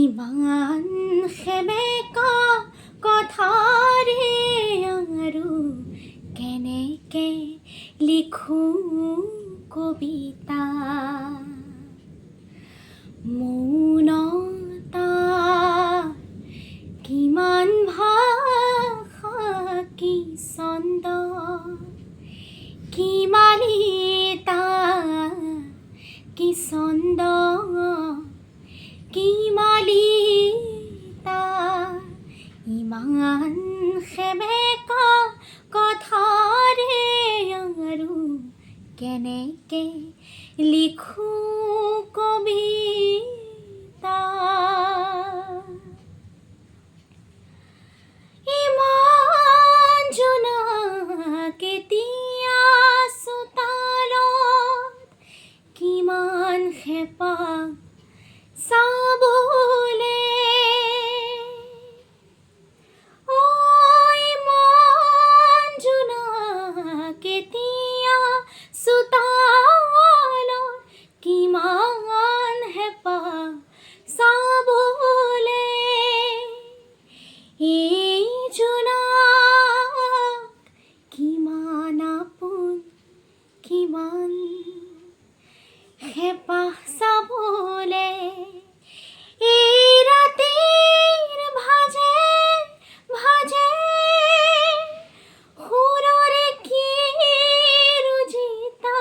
ইমান xemeka kothare aru keneke likhu kobita মৌনতা কিমান ভাষা কি ছন্দ কি মালিতা কি ছন্দ কি মালিতা ইমান xemeka kothare aru keneke likhu কবিতা ইমান জোনা কেতিয়া চোতালত কিমান হেঁপা চাবলে ইমান জোনা কেতিয়া চোতালত কিমান হেঁপা চাবলে এই জোনাক কিমান আপোন কিমান হেঁপাহ চাবলে এই ৰাতিৰ ভাজে ভাজে সুৰৰে কি ৰুজিতা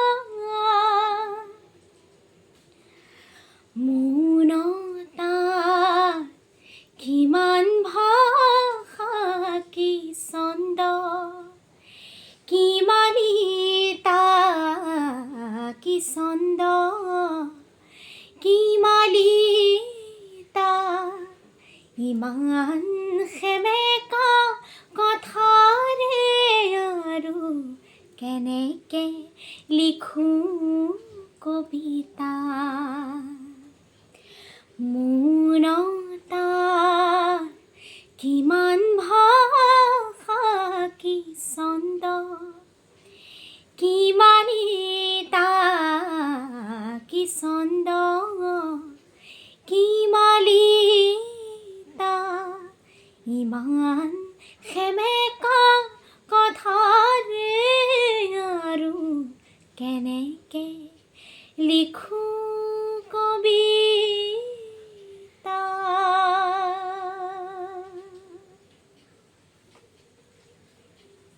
মৌনতা কিমান ভাষা কি ছন্দ কি মালিতা কি ছন্দ কি মালিতা ইমান xemeka kothare aru keneke likhu কবিতা মৌনতা কিমান ভাষা কি ছন্দ কি মালিতা কি ছন্দ কি মালিতা ইমান xemeka kothare aru keneke লিখো কবি